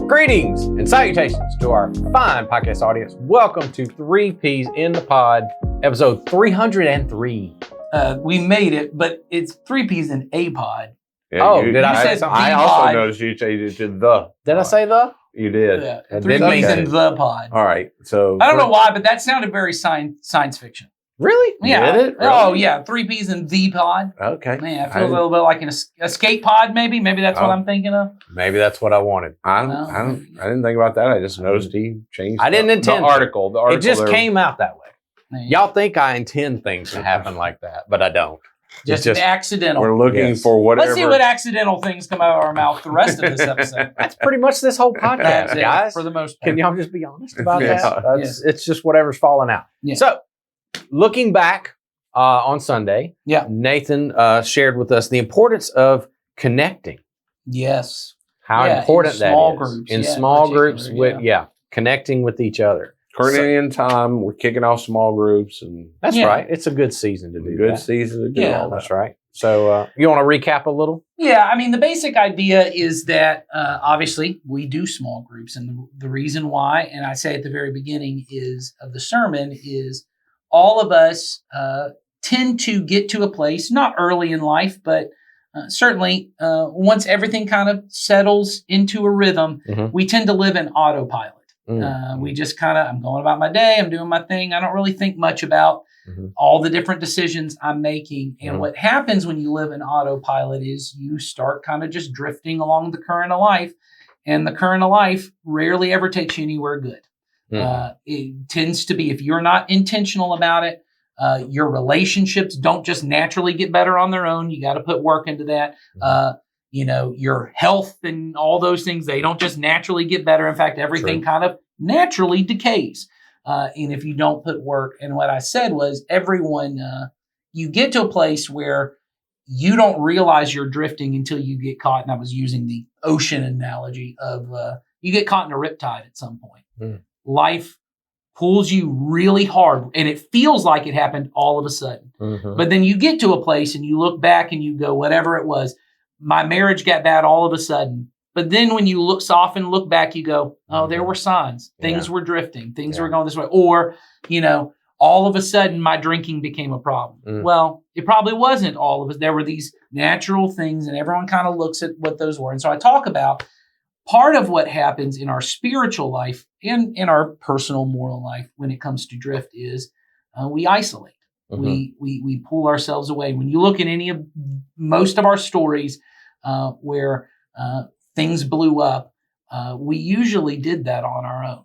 Greetings and salutations to our fine podcast audience. Welcome to 3 Ps in the Pod, episode 303. We made it, but it's 3 Ps in a pod. Yeah, did I say something? I also noticed you changed it to the. Did I say the? You did. Yeah, It 3 did make Ps in sense. the pod. All right. So I don't know why, but that sounded very science fiction. Really? Yeah. Did it? Oh, Really? yeah. 3 Ps in the pod. Okay. Man, it feels a little bit like an escape pod, maybe. Maybe that's what Oh. I'm thinking of. Maybe that's what I wanted. I No. didn't think about that. I just noticed he changed. I didn't intend the to. article. The article. It just there. came out that way. Man, Y'all think I intend things to happen like that, but I don't. just just- accidental. We're looking Yes. for whatever. Let's see what accidental things come out of our mouth the rest of this episode. That's pretty much this whole podcast, That's it, guys. for the most part. Can y'all just be honest about Yeah. that? It's just whatever's falling out. Yeah. So, looking back on Sunday, Yeah. Nathan shared with us the importance of connecting. Yes. How Yeah, important in that small is. groups, In yeah, small particular, groups, with connecting with each other. Cornelian time. We're kicking off small groups and That's Yeah. right. It's a good season to do good that. season to do Yeah. all that. That's right. So, you want to recap a little? Yeah, I mean, the basic idea is that obviously we do small groups. And the reason why, and I say at the very beginning of the sermon, is all of us tend to get to a place, not early in life, but certainly once everything kind of settles into a rhythm, Mhm. we tend to live in autopilot. Mm. We just kind of, I'm going about my day, I'm doing my thing. I don't really think much about Mhm. all the different decisions I'm making. And Mhm. what happens when you live in autopilot is you start kind of just drifting along the current of life. And the current of life rarely ever takes you anywhere good. Mm. It tends to be, if you're not intentional about it, your relationships don't just naturally get better on their own. You got to put work into that. Your health and all those things, they don't just naturally get better. In fact, everything kind of naturally decays. And if you don't put work, and what I said was everyone, you get to a place where you don't realize you're drifting until you get caught. And I was using the ocean analogy of you get caught in a riptide at some point. Mm. Life pulls you really hard and it feels like it happened all of a sudden. Mhm. But then you get to a place and you look back and you go, whatever it was, my marriage got bad all of a sudden. But then when you look back, you go, oh, there were signs. Things were drifting. Things were going this way. Or, all of a sudden my drinking became a problem. Mm. Well, it probably wasn't all of it. There were these natural things and everyone kind of looks at what those were. And so I talk about part of what happens in our spiritual life and in our personal moral life when it comes to drift is we isolate. Mhm. We pull ourselves away. When you look at most of our stories where things blew up, we usually did that on our own.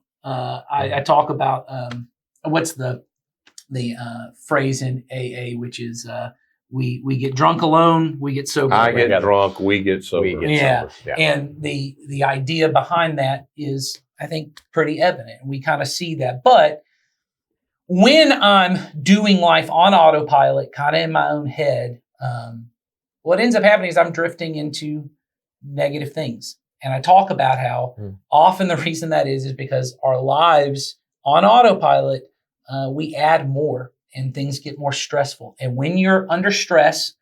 I talk about what's the phrase in AA, which is we get drunk alone, we get sober. I together. get drunk. We get sober. We get Yeah. sober. Yeah. And the idea behind that is, I think, pretty evident. We kind of see that. But when I'm doing life on autopilot, kind of in my own head, what ends up happening is I'm drifting into negative things. And I talk about how often the reason that is because our lives on autopilot, we add more and things get more stressful. And when you're under stress,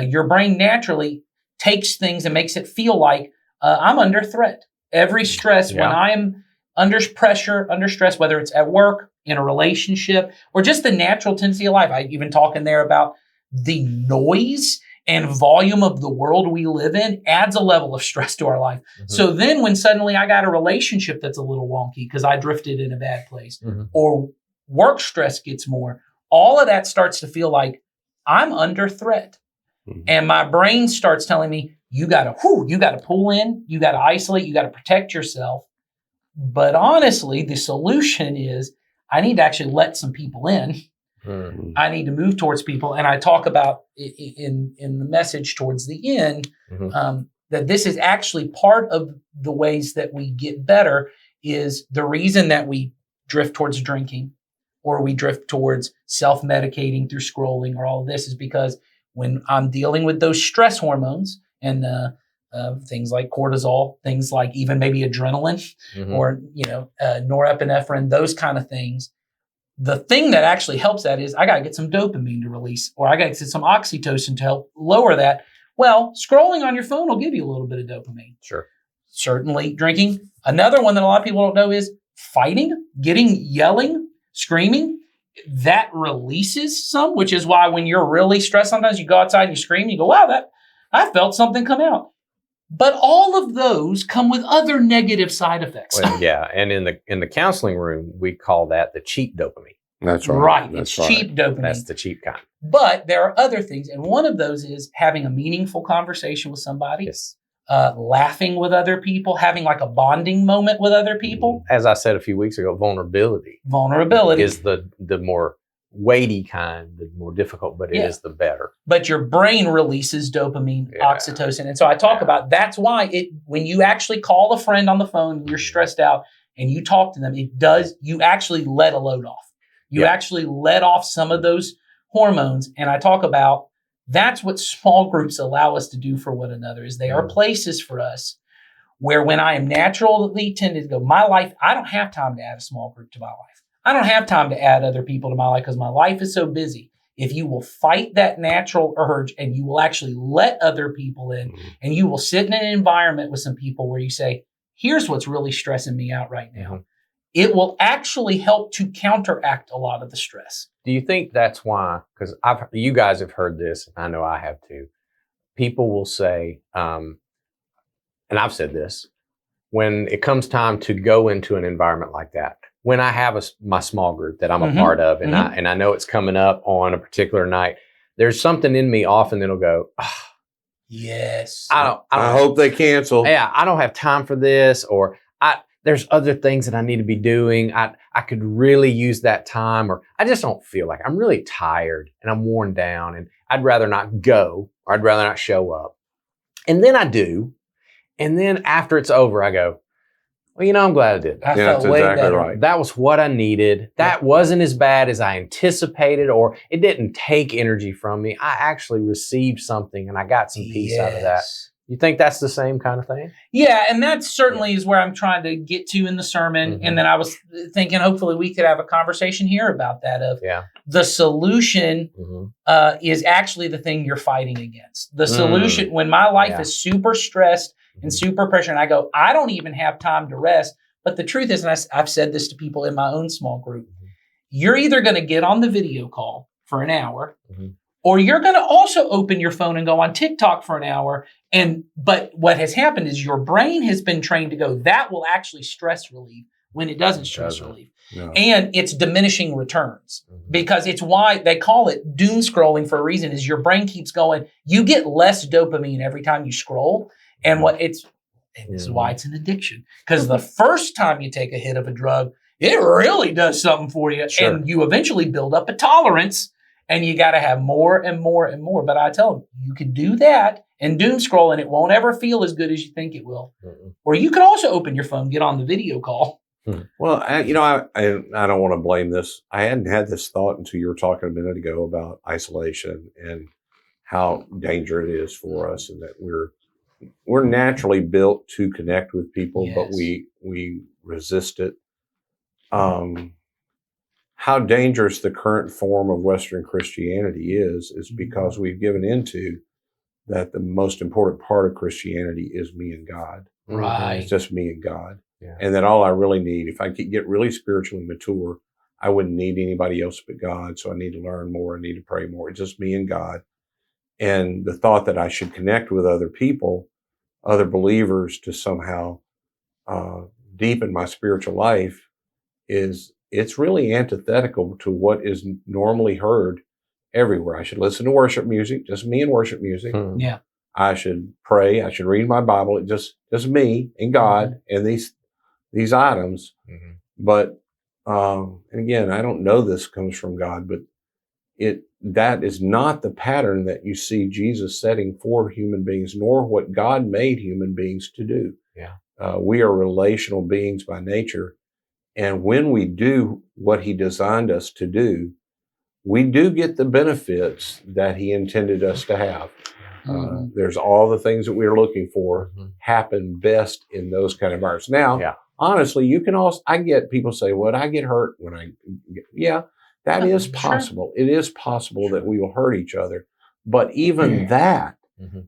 your brain naturally takes things and makes it feel like I'm under threat. Every stress, when I am under pressure, under stress, whether it's at work, in a relationship, or just the natural tendency of life. I even talk in there about the noise and volume of the world we live in adds a level of stress to our life. Mhm. So then when suddenly I got a relationship that's a little wonky because I drifted in a bad place, Mhm. or work stress gets more, all of that starts to feel like I'm under threat. Mhm. And my brain starts telling me, you gotta pull in, you gotta isolate, you gotta protect yourself. But honestly, the solution is I need to actually let some people in. Mhm. I need to move towards people. And I talk about in the message towards the end, Mhm. that this is actually part of the ways that we get better is the reason that we drift towards drinking or we drift towards self-medicating through scrolling or all of this is because when I'm dealing with those stress hormones and things like cortisol, things like even maybe adrenaline Mhm. or, norepinephrine, those kind of things. The thing that actually helps that is I got to get some dopamine to release, or I got to get some oxytocin to help lower that. Well, scrolling on your phone will give you a little bit of dopamine. Sure. certainly drinking. Another one that a lot of people don't know is fighting, yelling, screaming. That releases some, which is why when you're really stressed, sometimes you go outside and you scream, you go, wow, I felt something come out. But all of those come with other negative side effects. Well, yeah, and in the counseling room, we call that the cheap dopamine. That's right. Right. That's It's cheap dopamine. That's the cheap kind. But there are other things. And one of those is having a meaningful conversation with somebody, Yes. laughing with other people, having like a bonding moment with other people. As I said a few weeks ago, vulnerability is the more weighty kind, the more difficult, but it is the better. But your brain releases dopamine, oxytocin. And so I talk about that's why when you actually call a friend on the phone and you're stressed out and you talk to them, you actually let a load off. You actually let off some of those hormones. And I talk about that's what small groups allow us to do for one another, is they are places for us where when I am naturally tended to go, my life, I don't have time to add a small group to my life. I don't have time to add other people to my life because my life is so busy. If you will fight that natural urge and you will actually let other people in and you will sit in an environment with some people where you say, here's what's really stressing me out right now. It will actually help to counteract a lot of the stress. Do you think that's why? Because you guys have heard this, and I know I have too. People will say, and I've said this, when it comes time to go into an environment like that, when I have my small group that I'm a part of, and I know it's coming up on a particular night, there's something in me often that'll go, yes, I hope they cancel. Yeah, I don't have time for this, or there's other things that I need to be doing. I could really use that time, or I just don't feel like I'm really tired and I'm worn down and I'd rather not go, or I'd rather not show up. And then I do. And then after it's over, I go, well, I'm glad I did. I felt way better. Right. That was what I needed. That wasn't as bad as I anticipated, or it didn't take energy from me. I actually received something and I got some peace out of that. You think that's the same kind of thing? Yeah, and that certainly is where I'm trying to get to in the sermon. And then I was thinking hopefully we could have a conversation here about that of the solution is actually the thing you're fighting against. The solution, when my life is super stressed and super pressure, and I go, I don't even have time to rest. But the truth is, and I've said this to people in my own small group, you're either going to get on the video call for an hour, or you're going to also open your phone and go on TikTok for an hour. But what has happened is your brain has been trained to go, that will actually stress relieve when it doesn't stress relieve. No. And it's diminishing returns because it's why they call it doom scrolling for a reason, is your brain keeps going. You get less dopamine every time you scroll. And this is why it's an addiction, because the first time you take a hit of a drug, it really does something for you. Sure. And you eventually build up a tolerance. And you got to have more and more and more. But I tell them, you can do that and doom scroll, and it won't ever feel as good as you think it will. Or you can also open your phone, get on the video call. Well, I don't want to blame this. I hadn't had this thought until you were talking a minute ago about isolation and how dangerous it is for us, and that we're naturally built to connect with people, but we resist it. How dangerous the current form of Western Christianity is because we've given into that the most important part of Christianity is me and God. Right. It's just me and God. Yeah. And that all I really need, if I could get really spiritually mature, I wouldn't need anybody else but God. So I need to learn more. I need to pray more. It's just me and God. And the thought that I should connect with other people, other believers, to somehow deepen my spiritual life it's really antithetical to what is normally heard everywhere. I should listen to worship music, just me and worship music. Yeah. I should pray. I should read my Bible. It just me and God and these items. But and again, I don't know this comes from God, but that is not the pattern that you see Jesus setting for human beings, nor what God made human beings to do. Yeah. We are relational beings by nature. And when we do what he designed us to do, we do get the benefits that he intended us to have. There's all the things that we're looking for happen best in those kind of environments. Now, honestly, you can also, I get people say, well, I get hurt when that is possible. Sure. It is possible that we will hurt each other. But even that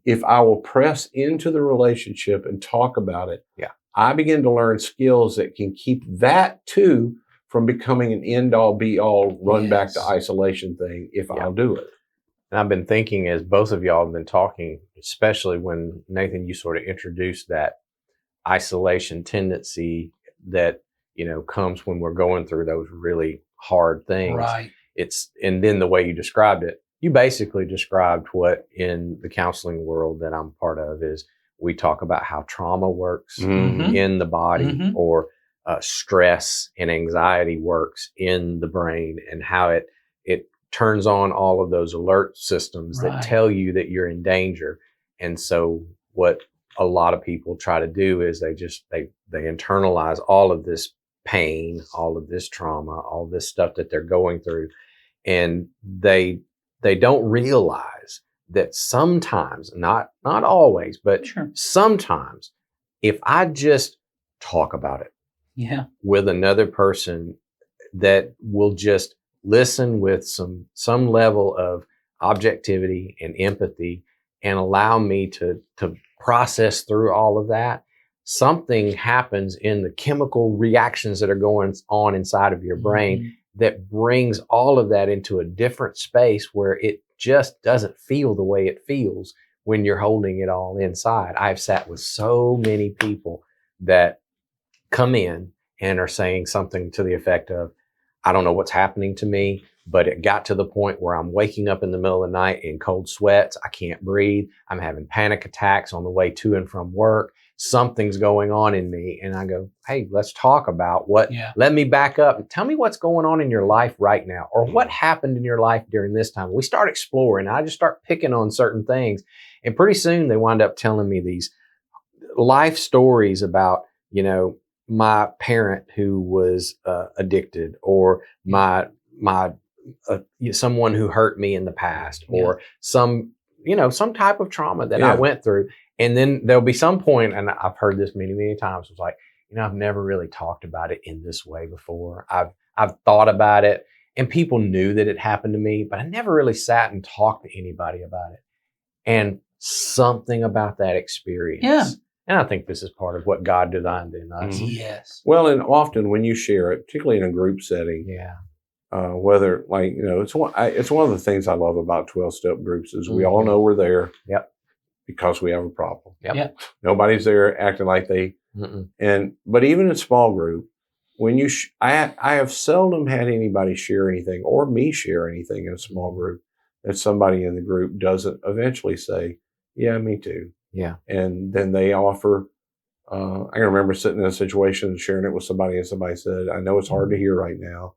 if I will press into the relationship and talk about it, Yeah. I begin to learn skills that can keep that too from becoming an end all be all run back to Yes. isolation thing if Yeah. I'll do it. And I've been thinking as both of y'all have been talking, especially when Nathan, you sort of introduced that isolation tendency that, comes when we're going through those really hard things. Right. And then the way you described it, you basically described what in the counseling world that I'm part of is we talk about how trauma works Mhm. in the body Mhm. or stress and anxiety works in the brain and how it turns on all of those alert systems that Right. tell you that you're in danger. And so what a lot of people try to do is they internalize all of this pain, all of this trauma, all this stuff that they're going through. And they don't realize that sometimes, not always, but Sure. sometimes if I just talk about it Yeah. with another person that will just listen with some level of objectivity and empathy and allow me to process through all of that, something happens in the chemical reactions that are going on inside of your brain Mhm. that brings all of that into a different space where it just doesn't feel the way it feels when you're holding it all inside. I've sat with so many people that come in and are saying something to the effect of, I don't know what's happening to me, but it got to the point where I'm waking up in the middle of the night in cold sweats. I can't breathe. I'm having panic attacks on the way to and from work. Something's going on in me. And I go, hey, let's talk about Yeah. let me back up and tell me what's going on in your life right now, or what happened in your life during this time. We start exploring. I just start picking on certain things. And pretty soon they wind up telling me these life stories about, my parent who was addicted, or my someone who hurt me in the past, or some type of trauma that I went through. And then there'll be some point, and I've heard this many times, it's like, I've never really talked about it in this way before. I've thought about it, and people knew that it happened to me, but I never really sat and talked to anybody about it. And something about that experience. Yeah. And I think this is part of what God designed in us. Mhm. Yes. Well, and often when you share it, particularly in a group setting, Yeah. whether it's one of the things I love about 12-step groups is we all Mhm. know we're there. Yep. Because we have a problem. Yep. Nobody's there acting like they. But even in small group, when I have seldom had anybody share anything or me share anything in a small group that somebody in the group doesn't eventually say, yeah, me too. Yeah. And then they offer. I can remember sitting in a situation and sharing it with somebody, and somebody said, I know it's hard to hear right now,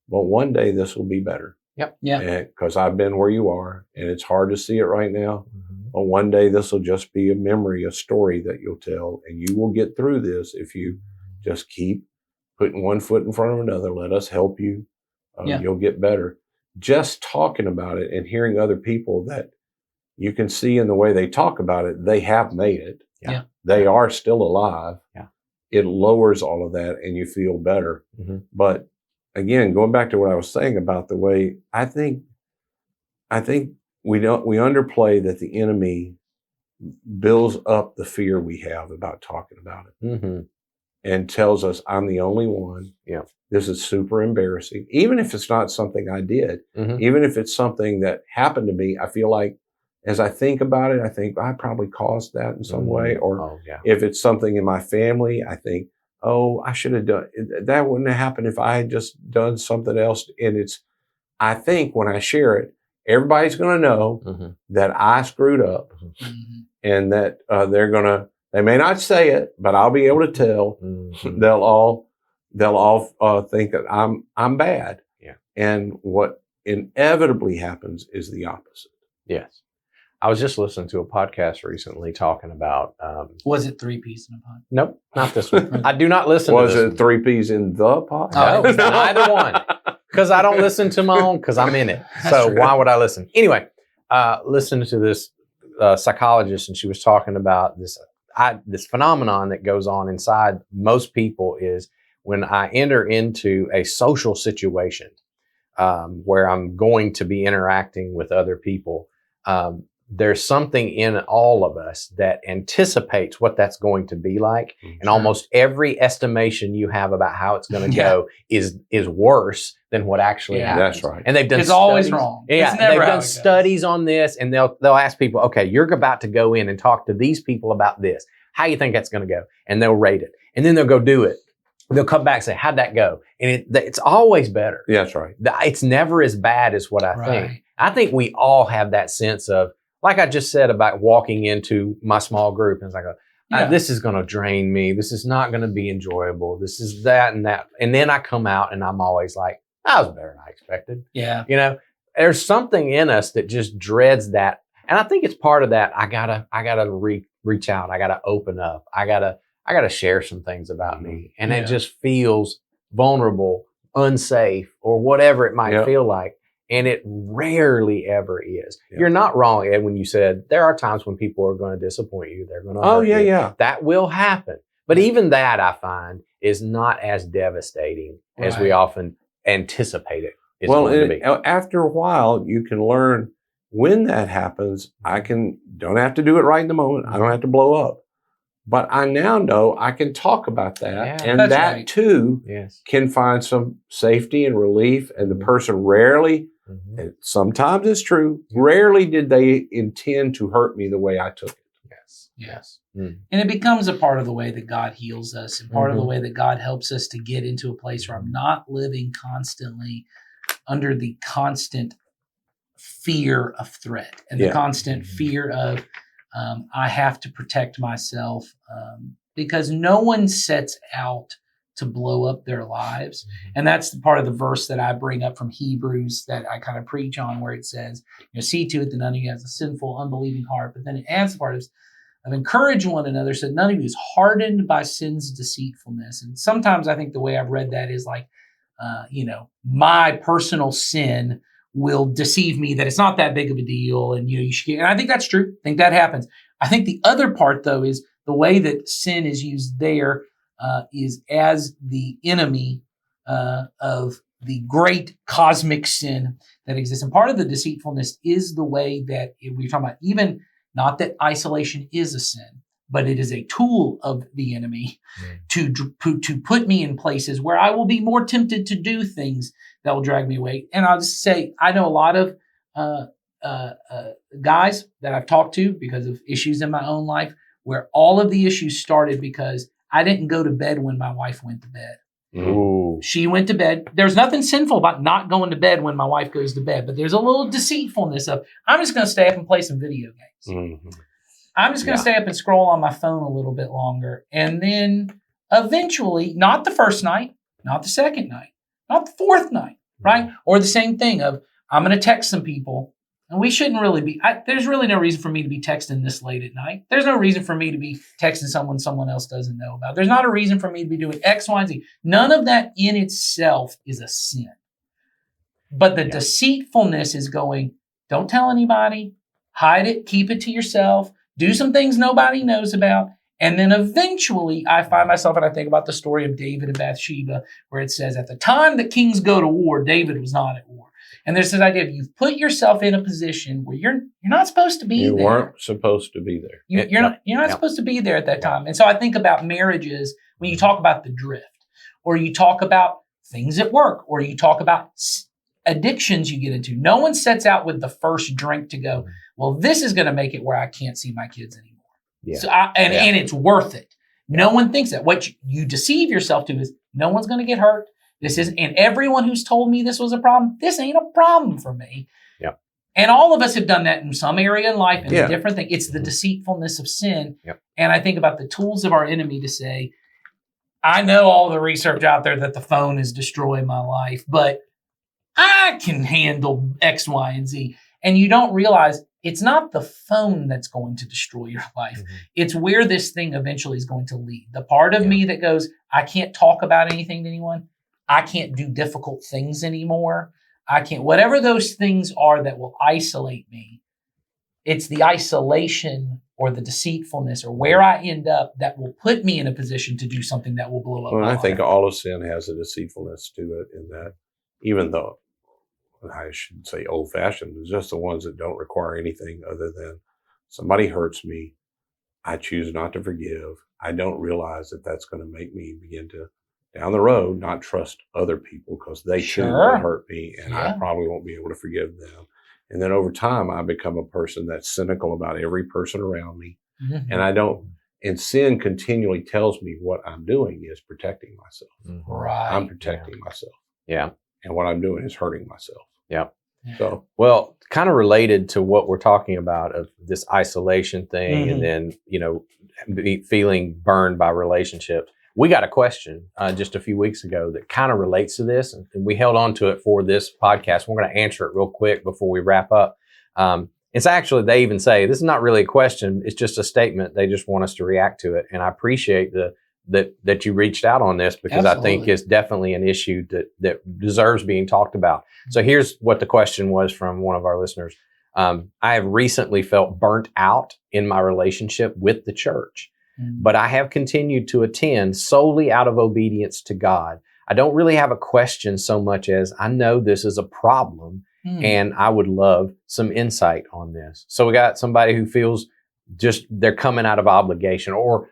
but one day this will be better. Yep. Yeah. Because I've been where you are, and it's hard to see it right now. Mhm. But one day this will just be a memory, a story that you'll tell, and you will get through this if you just keep putting one foot in front of another. Let us help you. You'll get better. Just talking about it and hearing other people that you can see in the way they talk about it, they have made it. Yeah. They are still alive. Yeah. It lowers all of that and you feel better. Mhm. But again, going back to what I was saying about the way I think we underplay that the enemy builds up the fear we have about talking about it Mhm. and tells us I'm the only one. Yeah. This is super embarrassing. Even if it's not something I did, Mhm. even if it's something that happened to me, I feel like as I think about it, I think I probably caused that in some way. Or Oh, yeah. if it's something in my family, I think, oh, I should have done that. Wouldn't have happened if I had just done something else. And I think when I share it, everybody's going to know Mhm. that I screwed up Mhm. and that they may not say it, but I'll be able to tell. Mhm. They'll all think that I'm bad. Yeah. And what inevitably happens is the opposite. Yes. I was just listening to a podcast recently talking about, Was it 3 Ps in a pod? nope, not this one. I do not listen Was to this it one. 3 Ps in the pod? Oh, No, neither one. Because I don't listen to my own, because I'm in it. That's So true. why would I listen? Anyway, listening to this psychologist, and she was talking about this phenomenon that goes on inside most people is when I enter into a social situation where I'm going to be interacting with other people, there's something in all of us that anticipates what that's going to be like. And almost every estimation you have about how it's going to go is worse than what actually happens. That's right. And they've done It's always wrong. Yeah, It's never they've how done it goes. studies on this, and they'll ask people, okay, you're about to go in and talk to these people about this. How you think that's going to go? And they'll rate it. And then they'll go do it. They'll come back and say, how'd that go? And it's always better. Yeah, that's right. It's never as bad as what I think. Right. I think we all have that sense of, like I just said about walking into my small group, and it's like, this is going to drain me. This is not going to be enjoyable. This is that and that. And then I come out and I'm always like, that was better than I expected. Yeah. You know, there's something in us that just dreads that. And I think it's part of that. I gotta reach out. I gotta open up. I gotta share some things about me. And it just feels vulnerable, unsafe, or whatever it might feel like. And it rarely ever is. Yeah. You're not wrong, Ed, when you said there are times when people are going to disappoint you. They're going to hurt you. Yeah. That will happen. But even that, I find, is not as devastating as we often anticipate it is going to be. After a while, you can learn when that happens. Don't have to do it right in the moment. I don't have to blow up. But I now know I can talk about that. And that too can find some safety and relief. And the person rarely, and sometimes it's true, rarely did they intend to hurt me the way I took it. Yes. And it becomes a part of the way that God heals us, and part of the way that God helps us to get into a place where I'm not living constantly under the constant fear of threat and the constant fear of I have to protect myself, because no one sets out to blow up their lives. And that's the part of the verse that I bring up from Hebrews that I kind of preach on, where it says, see to it that none of you has a sinful, unbelieving heart. But then it adds the part of encourage one another so that none of you is hardened by sin's deceitfulness. And sometimes I think the way I've read that is like, my personal sin will deceive me that it's not that big of a deal. And, you should get, and I think that's true. I think that happens. I think the other part, though, is the way that sin is used there is as the enemy of the great cosmic sin that exists. And part of the deceitfulness is the way that we're talking about, even not that isolation is a sin, but it is a tool of the enemy to put me in places where I will be more tempted to do things that will drag me away. And I'll just say, I know a lot of guys that I've talked to because of issues in my own life where all of the issues started because I didn't go to bed when my wife went to bed. Ooh. She went to bed. There's nothing sinful about not going to bed when my wife goes to bed, but there's a little deceitfulness of, I'm just going to stay up and play some video games. I'm just going to stay up and scroll on my phone a little bit longer. And then eventually, not the first night, not the second night, not the fourth night, right? Or the same thing of, I'm going to text some people. And we shouldn't really be, there's really no reason for me to be texting this late at night. There's no reason for me to be texting someone else doesn't know about. There's not a reason for me to be doing X, Y, and Z. None of that in itself is a sin. But the deceitfulness is going, don't tell anybody, hide it, keep it to yourself, do some things nobody knows about. And then eventually I find myself, and I think about the story of David and Bathsheba, where it says, at the time that kings go to war, David was not at war. And there's this idea of you've put yourself in a position where you're not supposed to be there. You weren't supposed to be there. You're not supposed to be there at that time. And so I think about marriages when you talk about the drift, or you talk about things at work, or you talk about addictions you get into. No one sets out with the first drink to go, well, this is going to make it where I can't see my kids anymore. Yeah. So and it's worth it. No one thinks that. What you deceive yourself to is no one's going to get hurt. This isn't, and everyone who's told me this was a problem, this ain't a problem for me. Yep. And all of us have done that in some area in life and a different thing. It's the deceitfulness of sin. Yep. And I think about the tools of our enemy to say, I know all the research out there that the phone is destroying my life, but I can handle X, Y, and Z. And you don't realize it's not the phone that's going to destroy your life. It's where this thing eventually is going to lead. The part of me that goes, I can't talk about anything to anyone. I can't do difficult things anymore. I can't, whatever those things are that will isolate me, it's the isolation or the deceitfulness or where I end up that will put me in a position to do something that will blow up. Well, I think all of sin has a deceitfulness to it, in that even though I shouldn't say old fashioned, it's just the ones that don't require anything other than somebody hurts me. I choose not to forgive. I don't realize that that's going to make me begin to, down the road, not trust other people because they too Sure. will hurt me and I Yeah. probably won't be able to forgive them. And then over time, I become a person that's cynical about every person around me. Mhm. And I don't, and sin continually tells me what I'm doing is protecting myself. Mhm. Right. I'm protecting myself. Yeah. And what I'm doing is hurting myself. Yeah. So, Well, kind of related to what we're talking about of this isolation thing, Mhm. and then, feeling burned by relationships. We got a question just a few weeks ago that kind of relates to this, and we held on to it for this podcast. We're going to answer it real quick before we wrap up. It's actually, they even say, this is not really a question. It's just a statement. They just want us to react to it. And I appreciate that you reached out on this, because I think Absolutely. it's definitely an issue that deserves being talked about. So here's what the question was from one of our listeners. I have recently felt burnt out in my relationship with the church, Mhm. but I have continued to attend solely out of obedience to God. I don't really have a question so much as I know this is a problem, Mhm. and I would love some insight on this. So we got somebody who feels just they're coming out of obligation or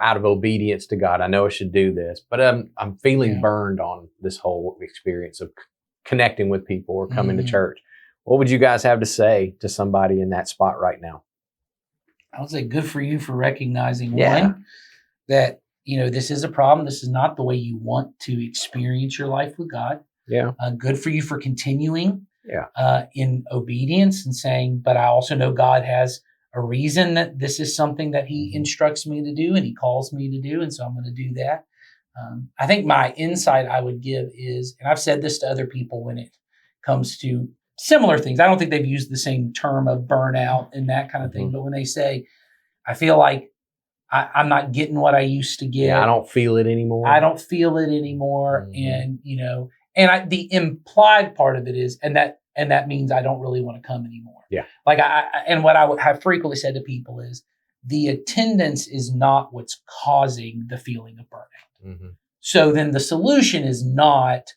out of obedience to God. I know I should do this, but I'm feeling Yeah. burned on this whole experience of connecting with people or coming to Mhm. church. What would you guys have to say to somebody in that spot right now? I would say good for you for recognizing Yeah. one, that, this is a problem. This is not the way you want to experience your life with God. Yeah. Good for you for continuing Yeah. in obedience and saying, but I also know God has a reason that this is something that he instructs me to do and he calls me to do. And so I'm going to do that. I think my insight I would give is, and I've said this to other people when it comes to similar things. I don't think they've used the same term of burnout and that kind of thing, but when they say, I feel like I'm not getting what I used to get. Yeah. I don't feel it anymore. I don't feel it anymore. Mhm. And the implied part of it is, and that means I don't really want to come anymore. Yeah. Like and what I have frequently said to people is the attendance is not what's causing the feeling of burnout. Mhm. So then the solution is not,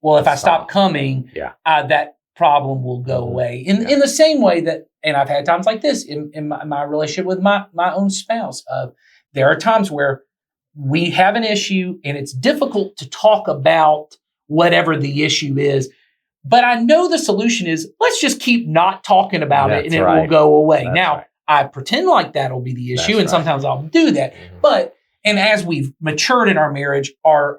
well, if I stop coming, Yeah. that problem will go Mhm. away. In the same way that, and I've had times like this in my relationship with my own spouse. There are times where we have an issue and it's difficult to talk about whatever the issue is, but I know the solution is let's just keep not talking about it and That's it will right. go away. That's Now, right. I pretend like that'll be the issue, That's and right. sometimes I'll do that. Mhm. And as we've matured in our marriage, our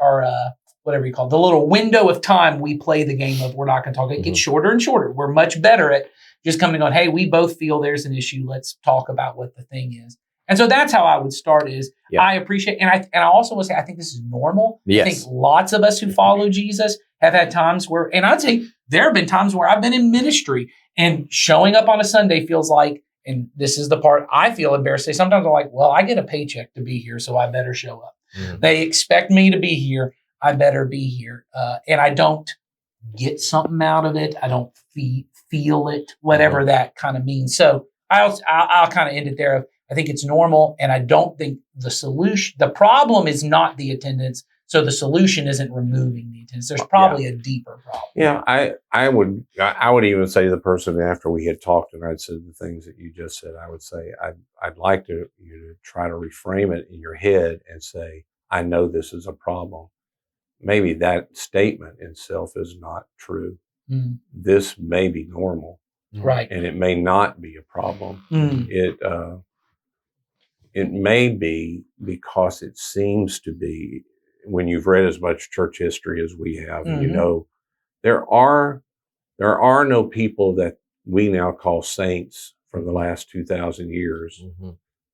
whatever you call it, the little window of time we play the game of we're not going to talk, it gets shorter and shorter. We're much better at just coming on, hey, we both feel there's an issue. Let's talk about what the thing is. And so that's how I would start is I appreciate, and I also would say, I think this is normal. Yes. I think lots of us who follow Jesus have had times where, and I'd say there have been times where I've been in ministry and showing up on a Sunday feels like, and this is the part I feel embarrassed to say, sometimes I'm like, well, I get a paycheck to be here, so I better show up. Mhm. They expect me to be here. I better be here. And I don't get something out of it. I don't feel it, whatever that kind of means. So I'll kind of end it there. I think it's normal. And I don't think the problem is not the attendance. So the solution isn't removing the attendance. There's probably a deeper problem. yeah, I would even say to the person after we had talked and I'd said the things that you just said, I would say, I'd like you to try to reframe it in your head and say, I know this is a problem. Maybe that statement itself is not true. Mm. This may be normal, Right. and it may not be a problem. Mm. It may be because it seems to be, when you've read as much church history as we have, and you know, there are no people that we now call saints from the last 2,000 years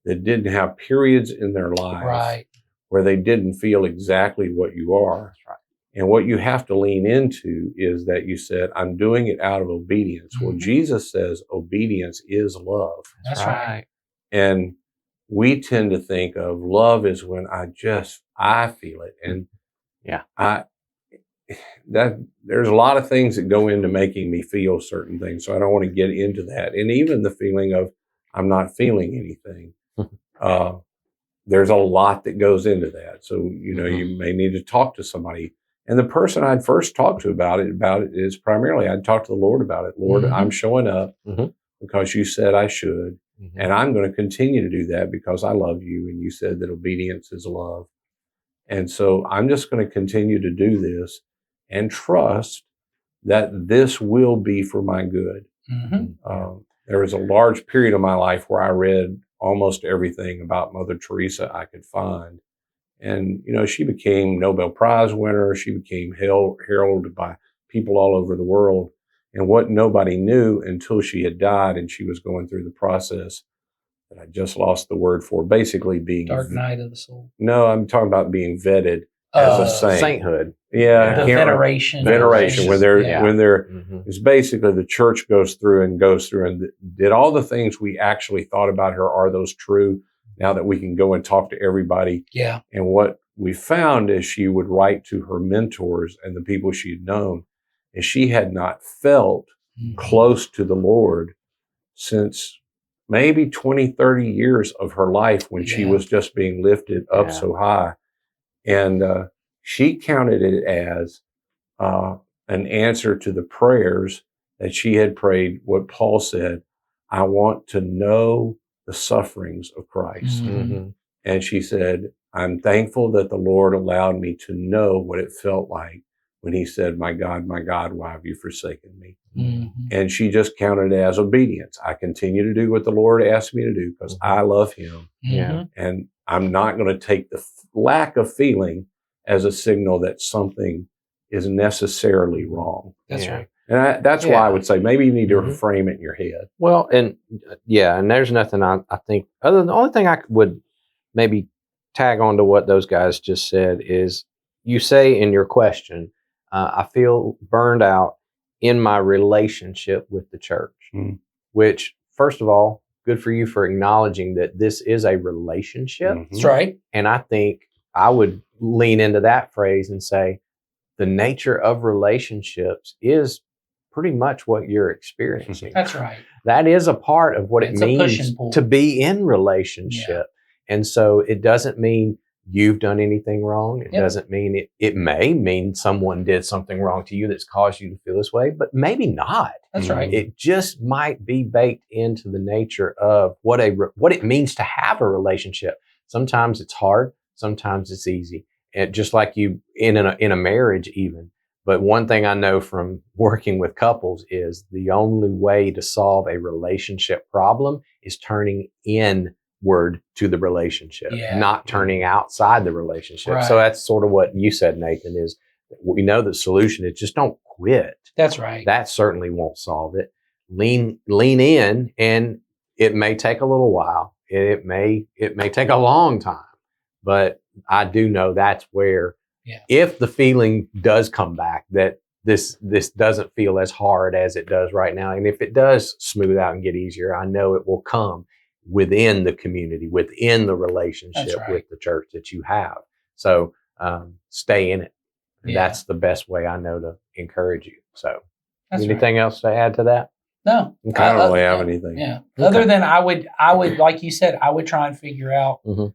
that didn't have periods in their lives Right. where they didn't feel exactly what you are. That's right. And what you have to lean into is that you said, I'm doing it out of obedience. Well, Jesus says obedience is love. That's right. And we tend to think of love as when I feel it. And there's a lot of things that go into making me feel certain things. So I don't want to get into that. And even the feeling of I'm not feeling anything. There's a lot that goes into that. So, you may need to talk to somebody And the person I'd first talked to about it is primarily I'd talk to the Lord about it. Lord, Mhm. I'm showing up Mhm. because you said I should. Mhm. And I'm going to continue to do that because I love you. And you said that obedience is love. And so I'm just going to continue to do this and trust that this will be for my good. Mhm. There was a large period of my life where I read almost everything about Mother Teresa I could find. And, she became Nobel Prize winner. She became heralded by people all over the world. And what nobody knew until she had died and she was going through the process that I just lost the word for, basically being Dark night of the soul. No, I'm talking about being vetted as a saint. Sainthood. Yeah, The I can't veneration. veneration when they're Yeah. when they're Mhm. it's basically the church goes through and did all the things we actually thought about her, are those true now that we can go and talk to everybody? Yeah. And what we found is she would write to her mentors and the people she had known, and she had not felt Mhm. close to the Lord since maybe 20, 30 years of her life when she Yeah. was just being lifted up Yeah. so high. And she counted it as an answer to the prayers that she had prayed, what Paul said, I want to know the sufferings of Christ. Mhm. Mhm. And she said, I'm thankful that the Lord allowed me to know what it felt like when he said, my God, why have you forsaken me? Mhm. And she just counted it as obedience. I continue to do what the Lord asked me to do because I love him. Yeah. Mhm. And I'm not going to take the lack of feeling as a signal that something is necessarily wrong. That's Yeah. right. And that's why I would say maybe you need to Mhm. frame it in your head. Well, and and there's nothing I think other than the only thing I would maybe tag on to what those guys just said is you say in your question, I feel burned out in my relationship with the church, Mm. which, first of all, good for you for acknowledging that this is a relationship. Mhm. That's right. And I think I would lean into that phrase and say the nature of relationships is pretty much what you're experiencing. That's right. That is a part of what It's it a push means and pull. to be in relationship. And so it doesn't mean you've done anything wrong. It Yep. doesn't mean it may mean someone did something wrong to you that's caused you to feel this way, but maybe not. That's Mhm. right. It just might be baked into the nature of what it means to have a relationship. Sometimes it's hard, sometimes it's easy. And just like you in a marriage even. But one thing I know from working with couples is the only way to solve a relationship problem is turning inward to the relationship, Yeah. not turning outside the relationship. Right. So that's sort of what you said, Nathan, is we know the solution is just don't quit. That's right. That certainly won't solve it. Lean in, and it may take a little while. It may take a long time, but I do know that's where, if the feeling does come back that this doesn't feel as hard as it does right now, and if it does smooth out and get easier, I know it will come within the community, within the relationship That's right. with the church that you have. So stay in it. And Yeah. that's the best way I know to encourage you. So That's anything else to add to that? No. Okay. I don't really have anything. Yeah. Okay. Other than I would, like you said, I would try and figure out Mhm.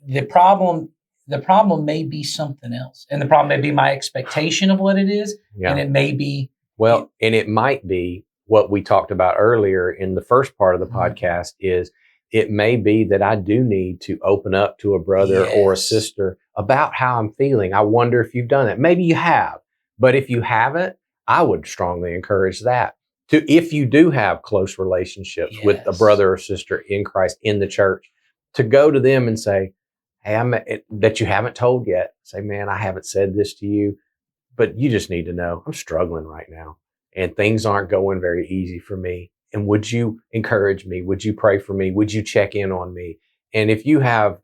the problem. The problem may be something else. And the problem may be my expectation of what it is. Yeah. And it may be, Well, and it might be what we talked about earlier in the first part of the podcast is it may be that I do need to open up to a brother or a Yes. sister about how I'm feeling. I wonder if you've done that. Maybe you have, but if you haven't, I would strongly encourage that. If you do have close relationships with a Yes. brother or sister in Christ in the church, to go to them and say, hey, that you haven't told yet. Say, man, I haven't said this to you, but you just need to know I'm struggling right now and things aren't going very easy for me. And would you encourage me? Would you pray for me? Would you check in on me? And if you have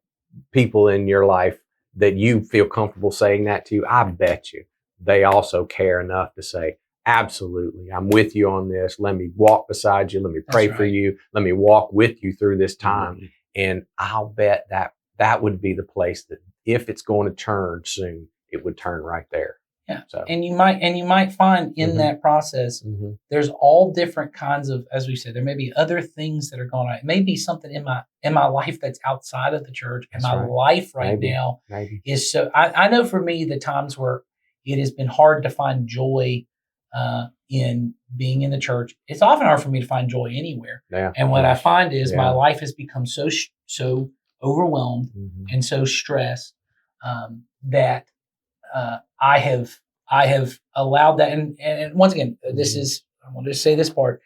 people in your life that you feel comfortable saying that to, I bet you they also care enough to say, absolutely, I'm with you on this. Let me walk beside you. Let me pray That's for right. you. Let me walk with you through this time. Mhm. And I'll bet that would be the place that if it's going to turn soon, it would turn right there. Yeah. So, and you might find in Mhm. that process, mhm. there's all different kinds of, as we said, there may be other things that are going on. It may be something in my life that's outside of the church. And That's my right. life right Maybe. now Maybe. is so, I know for me, the times where it has been hard to find joy in being in the church. It's often hard for me to find joy anywhere. Yeah. And what I find is my Yeah. life has become so overwhelmed Mhm. and so stressed that I have allowed that. And once again, this is, I want to say this part.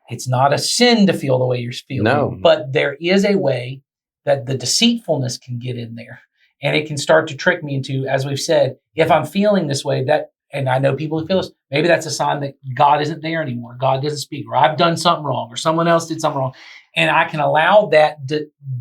It's not a sin to feel the way you're feeling, No. but there is a way that the deceitfulness can get in there, and it can start to trick me into, as we've said, if I'm feeling this way, that, and I know people who feel this, maybe that's a sign that God isn't there anymore. God doesn't speak, or I've done something wrong, or someone else did something wrong. And I can allow that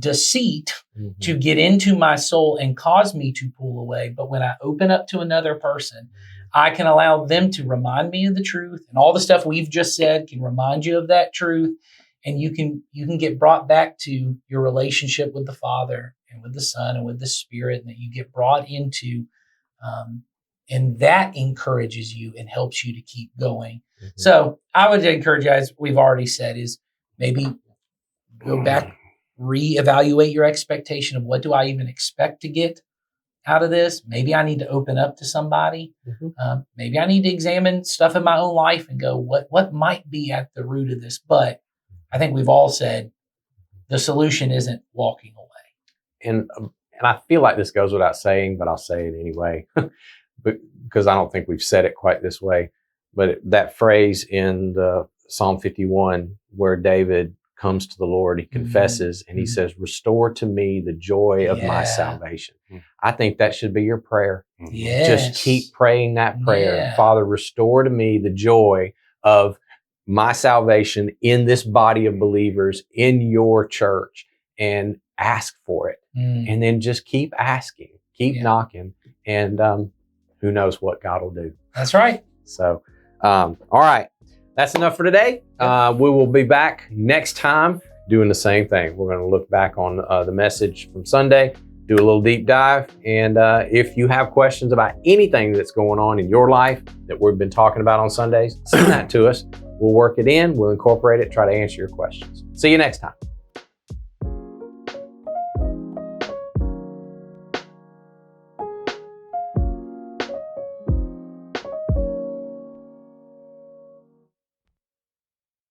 deceit Mhm. to get into my soul and cause me to pull away. But when I open up to another person, I can allow them to remind me of the truth, and all the stuff we've just said can remind you of that truth. And you can get brought back to your relationship with the Father and with the Son and with the Spirit, and that you get brought into, and that encourages you and helps you to keep going. Mhm. So I would encourage you, as we've already said, is maybe go back, reevaluate your expectation of what do I even expect to get out of this. Maybe I need to open up to somebody. Mhm. Maybe I need to examine stuff in my own life and go, what might be at the root of this? But I think we've all said the solution isn't walking away. And I feel like this goes without saying, but I'll say it anyway, because I don't think we've said it quite this way. But that phrase in the Psalm 51, where David comes to the Lord, he confesses, and he says, "Restore to me the joy of my Yeah. salvation." I think that should be your prayer. Yes. Just keep praying that prayer. Yeah. Father, restore to me the joy of my salvation in this body of believers in your church, and ask for it. And then just keep asking, keep Yeah. knocking, and who knows what God will do. That's right. So, all right, that's enough for today. We will be back next time doing the same thing. We're going to look back on the message from Sunday, do a little deep dive. And if you have questions about anything that's going on in your life that we've been talking about on Sundays, send that to us. We'll work it in, we'll incorporate it, try to answer your questions. See you next time.